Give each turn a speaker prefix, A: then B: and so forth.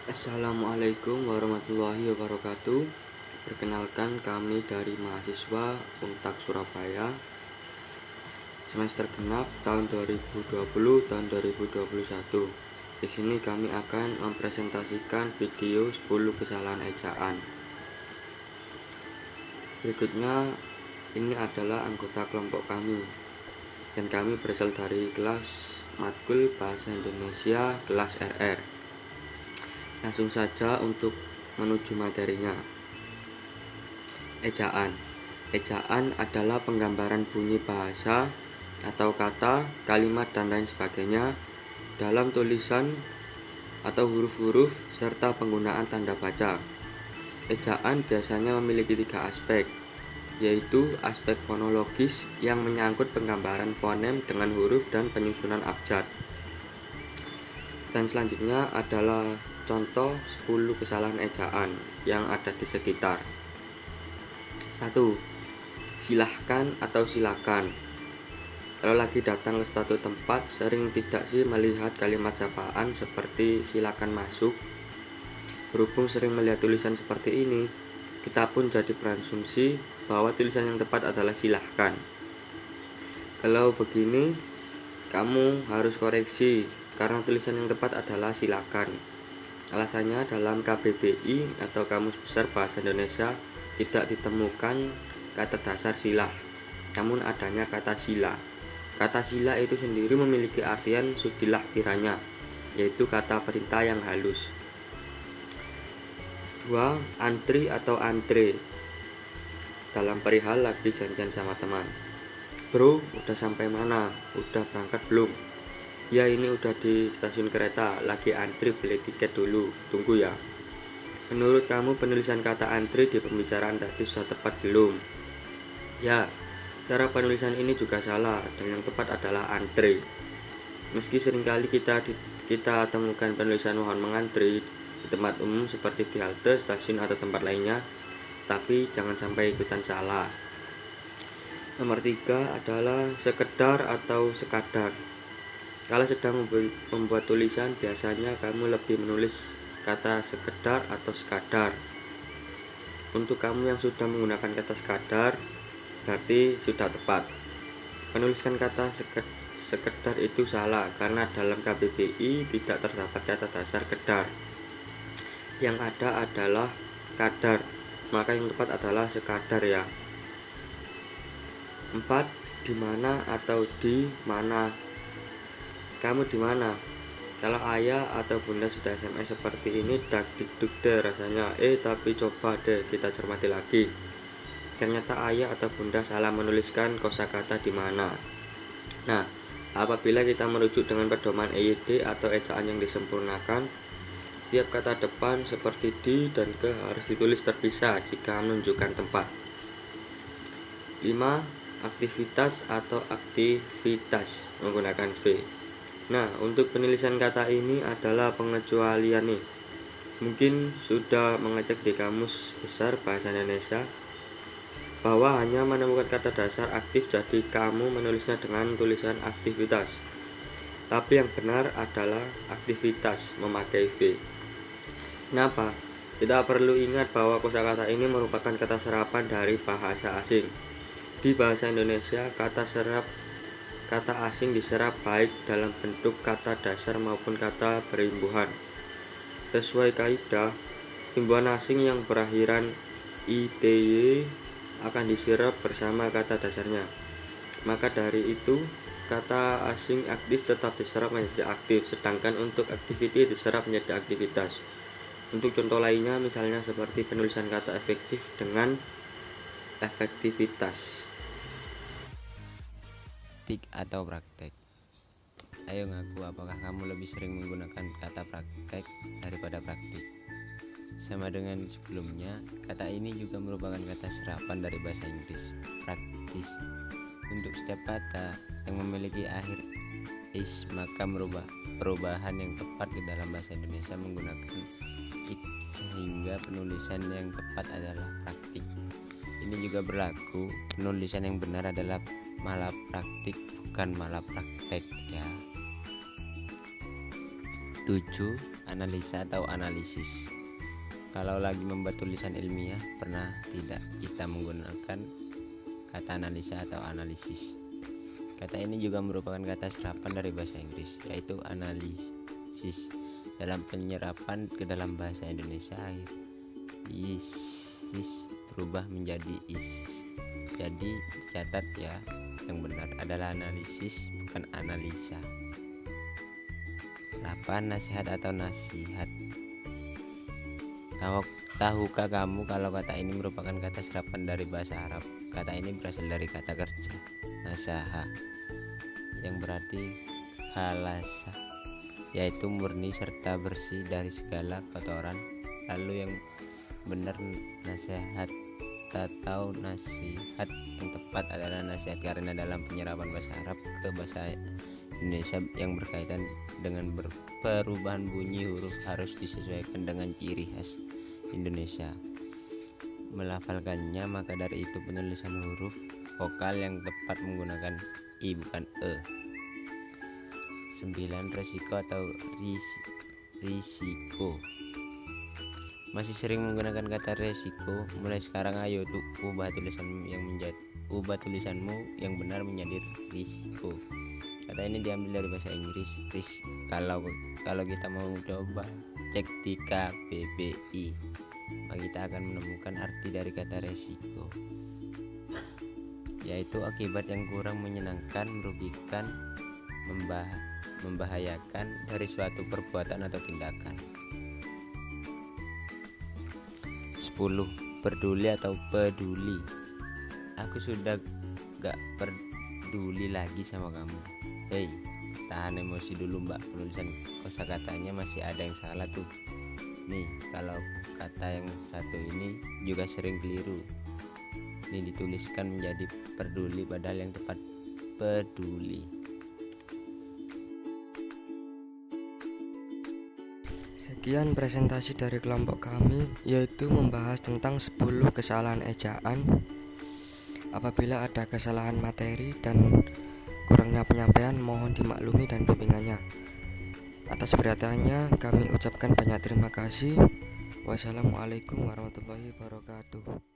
A: Assalamualaikum warahmatullahi wabarakatuh. Perkenalkan, kami dari mahasiswa Untak Surabaya semester genap tahun 2020 tahun 2021. Di sini kami akan mempresentasikan video 10 kesalahan ejaan. Berikutnya, ini adalah anggota kelompok kami dan kami berasal dari kelas Matkul Bahasa Indonesia kelas RR. Langsung saja untuk menuju materinya. Ejaan. Ejaan adalah penggambaran bunyi bahasa atau kata, kalimat, dan lain sebagainya dalam tulisan atau huruf-huruf serta penggunaan tanda baca. Ejaan biasanya memiliki 3 aspek, yaitu aspek fonologis yang menyangkut penggambaran fonem dengan huruf dan penyusunan abjad. Dan selanjutnya adalah contoh 10 kesalahan ejaan yang ada di sekitar. 1. Silahkan atau silakan. Kalau lagi datang ke suatu tempat, sering tidak sih melihat kalimat sapaan seperti silakan masuk? Berhubung sering melihat tulisan seperti ini, kita pun jadi berasumsi bahwa tulisan yang tepat adalah silahkan. Kalau begini, kamu harus koreksi karena tulisan yang tepat adalah silakan. Alasannya, dalam KBBI atau Kamus Besar Bahasa Indonesia tidak ditemukan kata dasar silah, namun adanya kata sila. Kata sila itu sendiri memiliki artian sudilah kiranya, yaitu kata perintah yang halus. 2. Antri atau antre. Dalam perihal lagi janjian sama teman. Bro, udah sampai mana? Udah berangkat belum? Ya, ini udah di stasiun kereta, lagi antri beli tiket dulu, tunggu ya. Menurut kamu penulisan kata antri di pembicaraan tadi sudah tepat belum? Ya, cara penulisan ini juga salah dan yang tepat adalah antre. Meski seringkali kita temukan penulisan mohon mengantri di tempat umum seperti di halte, stasiun atau tempat lainnya, tapi jangan sampai ikutan salah. Nomor 3 adalah sekedar atau sekadar. Kalau sedang membuat tulisan, biasanya kamu lebih menulis kata sekedar atau sekadar. Untuk kamu yang sudah menggunakan kata sekadar, berarti sudah tepat. Menuliskan kata sekedar itu salah karena dalam KBBI tidak terdapat kata dasar kedar. Yang ada adalah kadar, maka yang tepat adalah sekadar ya. 4. Di mana atau di mana. Kamu di mana? Kalau ayah atau bunda sudah SMS seperti ini, dak dikduk deh rasanya. Tapi coba deh kita cermati lagi. Ternyata ayah atau bunda salah menuliskan kosakata di mana. Nah, apabila kita merujuk dengan pedoman EYD atau ejaan yang disempurnakan, setiap kata depan seperti di dan ke harus ditulis terpisah jika menunjukkan tempat. 5. Aktivitas atau aktivitas menggunakan V. Nah, untuk penulisan kata ini adalah pengecualian nih. Mungkin sudah mengecek di Kamus Besar Bahasa Indonesia bahwa hanya menemukan kata dasar aktif, jadi kamu menulisnya dengan tulisan aktivitas. Tapi yang benar adalah aktivitas memakai V. Kenapa? Kita perlu ingat bahwa kosakata ini merupakan kata serapan dari bahasa asing. Di bahasa Indonesia, kata asing diserap baik dalam bentuk kata dasar maupun kata berimbuhan. Sesuai kaidah, imbuhan asing yang berakhiran ITY akan diserap bersama kata dasarnya. Maka dari itu, kata asing aktif tetap diserap menjadi aktif, sedangkan untuk activity diserap menjadi aktivitas. Untuk contoh lainnya, misalnya seperti penulisan kata efektif dengan efektivitas.
B: Atau praktek. Ayo ngaku, apakah kamu lebih sering menggunakan kata praktek daripada praktik? Sama dengan sebelumnya, kata ini juga merupakan kata serapan dari bahasa Inggris, praktis. Untuk setiap kata yang memiliki akhir is, maka perubahan yang tepat di dalam bahasa Indonesia menggunakan it, sehingga penulisan yang tepat adalah praktik. Ini juga berlaku, penulisan yang benar adalah malah praktik, bukan malah praktek ya. 7. analisa atau analisis. Kalau lagi membuat tulisan ilmiah, pernah tidak kita menggunakan kata analisa atau analisis? Kata ini juga merupakan kata serapan dari bahasa Inggris, yaitu analisis. Dalam penyerapan ke dalam bahasa Indonesia, isis berubah menjadi isis. Jadi dicatat ya, yang benar adalah analisis, bukan analisa. 8. Nasihat atau nasihat. Tahukah kamu kalau kata ini merupakan kata serapan dari bahasa Arab? Kata ini berasal dari kata kerja nasaha, yang berarti halasa, yaitu murni serta bersih dari segala kotoran. Lalu yang benar nasihat atau nasihat yang tepat adalah nasihat, karena dalam penyerapan bahasa Arab ke bahasa Indonesia yang berkaitan dengan perubahan bunyi huruf harus disesuaikan dengan ciri khas Indonesia melafalkannya. Maka dari itu penulisan huruf vokal yang tepat menggunakan i bukan e. 9. Resiko atau risiko. Masih sering menggunakan kata resiko? Mulai sekarang ayo ubah tulisanmu yang benar menjadi risiko. Kata ini diambil dari bahasa Inggris risk. Kalau kita mau coba cek di KBBI, maka kita akan menemukan arti dari kata resiko, yaitu akibat yang kurang menyenangkan, merugikan, membahayakan dari suatu perbuatan atau tindakan. 10. Peduli atau peduli. Aku sudah gak peduli lagi sama kamu. Hei, tahan emosi dulu mbak, penulisan kosakatanya masih ada yang salah tuh. Nih, kalau kata yang satu ini juga sering keliru. Ini dituliskan menjadi peduli padahal yang tepat peduli.
A: Sekian presentasi dari kelompok kami, yaitu membahas tentang 10 kesalahan ejaan. Apabila ada kesalahan materi dan kurangnya penyampaian, mohon dimaklumi dan bimbingannya. Atas perhatiannya kami ucapkan banyak terima kasih. Wassalamualaikum warahmatullahi wabarakatuh.